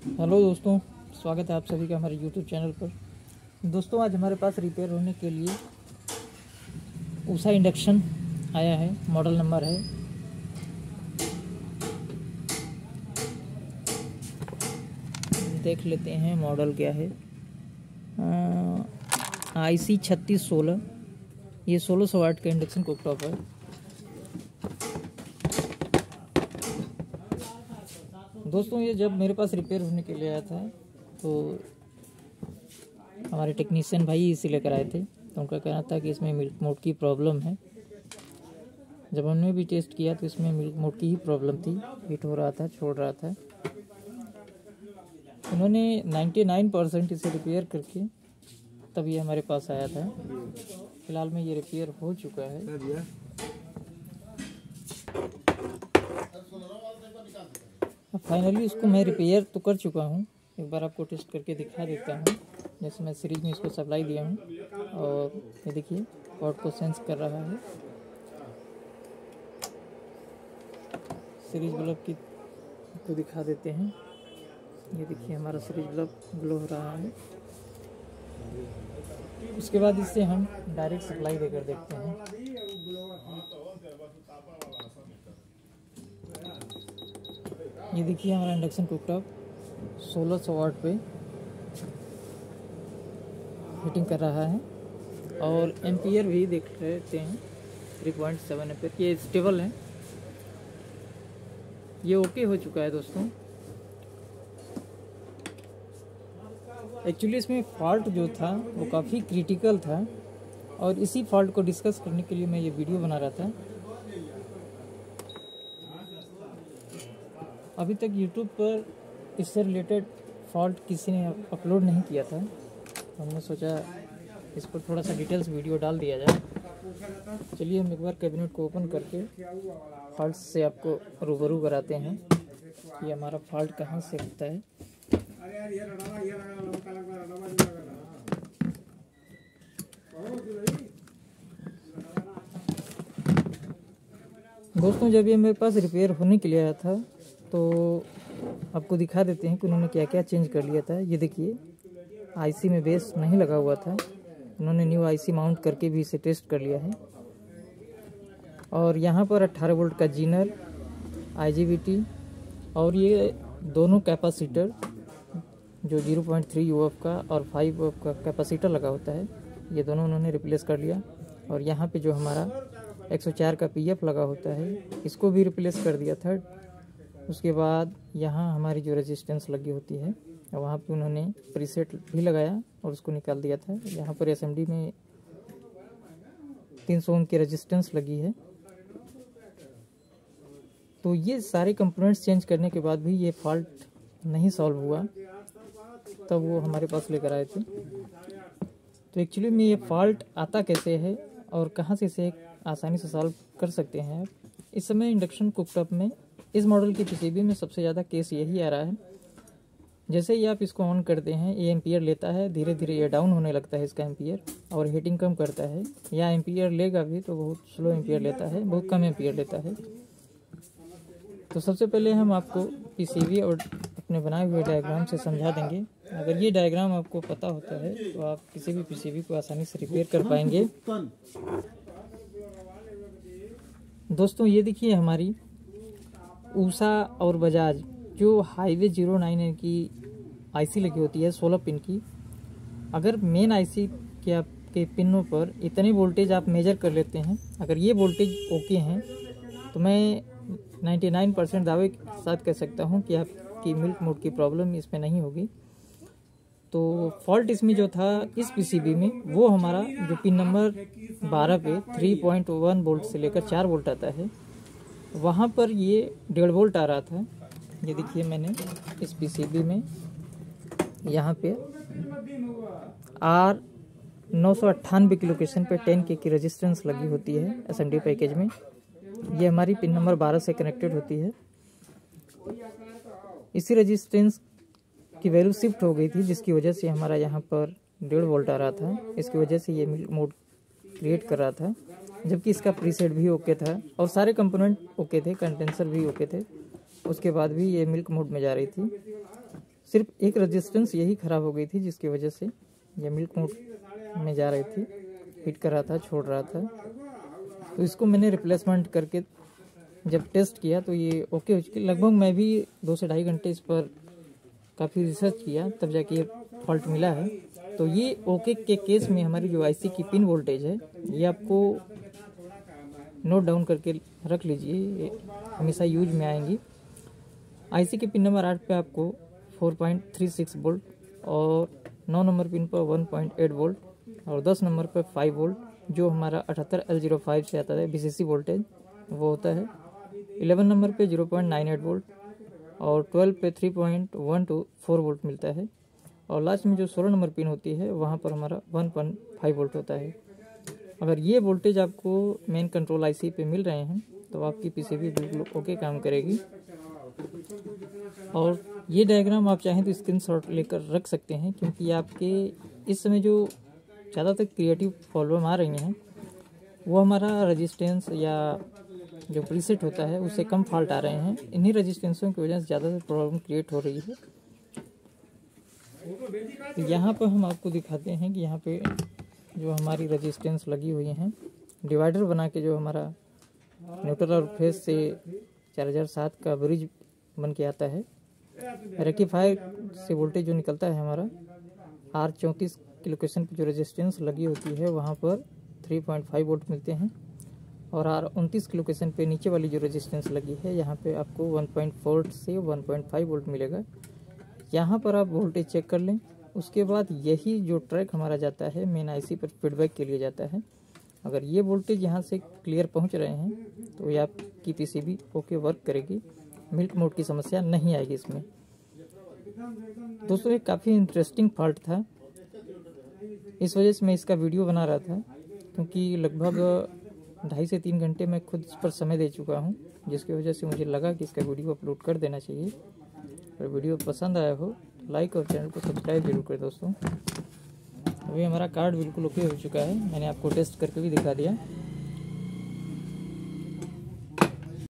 Hello दोस्तों, स्वागत है आप सभी का हमारे यूट्यूब चैनल पर। दोस्तों, आज हमारे पास रिपेयर होने के लिए उषा इंडक्शन आया है। मॉडल नंबर है देख लेते हैं मॉडल क्या है। IC 3616। ये 1600 वाट का इंडक्शन कुकटॉप है। दोस्तों, ये जब मेरे पास रिपेयर होने के लिए आया था तो हमारे टेक्नीशियन भाई इसे लेकर आए थे। तो उनका कहना था कि इसमें मिल्क मोड की प्रॉब्लम है। जब हमने भी टेस्ट किया तो इसमें मिल्क मोड की ही प्रॉब्लम थी। हीट हो रहा था, छोड़ रहा था। उन्होंने 99% इसे रिपेयर करके तब ये हमारे पास आया था। फिलहाल में ये रिपेयर हो चुका है। अब फाइनली इसको मैं रिपेयर तो कर चुका हूँ। एक बार आपको टेस्ट करके दिखा देता हूँ। जैसे मैं सीरीज में इसको सप्लाई दिया हूँ और ये देखिए पॉट को सेंस कर रहा है। सीरीज बल्ब की को दिखा देते हैं। ये देखिए हमारा सीरीज बल्ब ग्लो हो रहा है। उसके बाद इससे हम डायरेक्ट सप्लाई देकर देखते हैं। ये देखिए हमारा इंडक्शन कुकटॉप 1600 वाट पे हीटिंग कर रहा है और एम्पियर भी देख लेते हैं। 3.7 एम्पियर। ये स्टेबल है। ये ओके हो चुका है दोस्तों। एक्चुअली इसमें फॉल्ट जो था वो काफ़ी क्रिटिकल था और इसी फॉल्ट को डिस्कस करने के लिए मैं ये वीडियो बना रहा था। अभी तक यूट्यूब पर इससे रिलेटेड फॉल्ट किसी ने अपलोड नहीं किया था। हमने सोचा इस पर थोड़ा सा डिटेल्स वीडियो डाल दिया जाए। चलिए हम एक बार कैबिनेट को ओपन करके फॉल्ट से आपको रूबरू कराते हैं कि हमारा फॉल्ट कहाँ से होता है। दोस्तों, जब ये मेरे पास रिपेयर होने के लिए आया था तो आपको दिखा देते हैं कि उन्होंने क्या क्या चेंज कर लिया था। ये देखिए IC में बेस नहीं लगा हुआ था। उन्होंने न्यू IC माउंट करके भी इसे टेस्ट कर लिया है। और यहाँ पर 18 वोल्ट का जीनर, IGBT और ये दोनों कैपेसिटर जो 0.3 UF का और 5 UF का कैपेसिटर लगा होता है, ये दोनों उन्होंने रिप्लेस कर लिया। और यहाँ पे जो हमारा 104 का PF लगा होता है, इसको भी रिप्लेस कर दिया था। उसके बाद यहाँ हमारी जो रेजिस्टेंस लगी होती है वहाँ पे उन्होंने प्रीसेट भी लगाया और उसको निकाल दिया था। यहाँ पर SMD में 300 ओम की रेजिस्टेंस लगी है। तो ये सारे कंपोनेंट्स चेंज करने के बाद भी ये फॉल्ट नहीं सॉल्व हुआ, तब वो हमारे पास लेकर आए थे। तो एक्चुअली में ये फॉल्ट आता कैसे है और कहाँ से इसे आसानी से सॉल्व कर सकते हैं। इस समय इंडक्शन कुकटॉप में इस मॉडल की PCB में सबसे ज़्यादा केस यही आ रहा है। जैसे ही आप इसको ऑन करते हैं ये एम्पियर लेता है, धीरे धीरे ये डाउन होने लगता है इसका एम्पियर और हीटिंग कम करता है। या एम्पियर लेगा भी तो बहुत स्लो एम्पियर लेता है, बहुत कम एम्पियर लेता है। तो सबसे पहले हम आपको PCB और अपने बनाए हुए डायग्राम से समझा देंगे। अगर ये डायग्राम आपको पता होता है तो आप किसी भी PCB को आसानी से रिपेयर कर पाएंगे। दोस्तों, ये देखिए हमारी उषा और बजाज जो हाईवे 09 की IC लगी होती है 16 पिन की। अगर मेन IC के आपके पिनों पर इतने वोल्टेज आप मेजर कर लेते हैं, अगर ये वोल्टेज ओके हैं तो मैं 99% दावे के साथ कह सकता हूँ कि आपकी मिल्क मोड की प्रॉब्लम इसमें नहीं होगी। तो फॉल्ट इसमें जो था इस PCB में, वो हमारा जो पिन नंबर 12 पे 3.1 वोल्ट से लेकर 4 वोल्ट आता है, वहाँ पर ये 1.5 वोल्ट आ रहा था। ये देखिए मैंने इस PCB में यहाँ पे R998 की लोकेशन पे 10K की रेजिस्टेंस लगी होती है SMD पैकेज में। ये हमारी पिन नंबर 12 से कनेक्टेड होती है। इसी रेजिस्टेंस की वैल्यू शिफ्ट हो गई थी, जिसकी वजह से हमारा यहाँ पर 1.5 वोल्ट आ रहा था। इसकी वजह से ये मिल्क मोड क्रिएट कर रहा था, जबकि इसका प्रीसेट भी ओके था और सारे कंपोनेंट ओके थे, कंडेंसर भी ओके थे। उसके बाद भी ये मिल्क मोड में जा रही थी। सिर्फ एक रेजिस्टेंस यही ख़राब हो गई थी, जिसकी वजह से ये मिल्क मोड में जा रही थी, हिट कर रहा था, छोड़ रहा था। तो इसको मैंने रिप्लेसमेंट करके जब टेस्ट किया तो ये ओके हो चुकी। लगभग मैं भी 2 से ढाई घंटे इस पर काफ़ी रिसर्च किया, तब जाके ये फॉल्ट मिला है। तो ये ओके के केस में हमारी जो आईसी की पिन वोल्टेज है, ये आपको नोट डाउन करके रख लीजिए, ये हमेशा यूज में आएंगी। आईसी के पिन नंबर 8 पे आपको 4.36 वोल्ट और 9 नंबर पिन पर 1.8 वोल्ट और 10 नंबर पर 5 वोल्ट, जो हमारा 78L05 से आता है बीसीसी वोल्टेज, वो होता है। 11 नंबर पे 0.98 वोल्ट और 12 पे 3.124 वोल्ट मिलता है। और लास्ट में जो 16 नंबर पिन होती है, वहाँ पर हमारा 1.5 वोल्ट होता है। अगर ये वोल्टेज आपको मेन कंट्रोल आईसी पे मिल रहे हैं तो आपकी पीसीबी बिल्कुल ओके काम करेगी। और ये डायग्राम आप चाहें तो स्क्रीनशॉट लेकर रख सकते हैं, क्योंकि आपके इस समय जो ज़्यादातर क्रिएटिव प्रॉब्लम आ रही हैं वो हमारा रेजिस्टेंस या जो प्रीसेट होता है उससे कम फॉल्ट आ रहे हैं। इन्हीं रेजिस्टेंसों की वजह से ज़्यादातर प्रॉब्लम क्रिएट हो रही है। तो यहाँ पर हम आपको दिखाते हैं कि यहाँ पे जो हमारी रेजिस्टेंस लगी हुई हैं, डिवाइडर बना के जो हमारा न्यूट्रल और फेस से 4007 का ब्रिज बन के आता है। रेक्टिफायर से वोल्टेज जो निकलता है हमारा R34 की लोकेशन पर जो रेजिस्टेंस लगी होती है वहाँ पर 3.5 वोल्ट मिलते हैं। और R29 की लोकेशन पे नीचे वाली जो रेजिस्टेंस लगी है, यहाँ पे आपको 1.4 से 1.5 वोल्ट मिलेगा। यहाँ पर आप वोल्टेज चेक कर लें। उसके बाद यही जो ट्रैक हमारा जाता है मेन आईसी पर फीडबैक के लिए जाता है। अगर ये वोल्टेज यहाँ से क्लियर पहुँच रहे हैं तो ये आपकी पीसीबी ओके वर्क करेगी, मिल्क मोड की समस्या नहीं आएगी इसमें। दोस्तों, ये काफ़ी इंटरेस्टिंग फॉल्ट था, इस वजह से मैं इसका वीडियो बना रहा था, क्योंकि लगभग 2.5 से 3 घंटे मैं खुद इस पर समय दे चुका हूँ, जिसकी वजह से मुझे लगा कि इसका वीडियो अपलोड कर देना चाहिए। अगर वीडियो पसंद आया हो तो लाइक और चैनल को सब्सक्राइब जरूर करें। दोस्तों, अभी हमारा कार्ड बिल्कुल ओके हो चुका है, मैंने आपको टेस्ट करके भी दिखा दिया।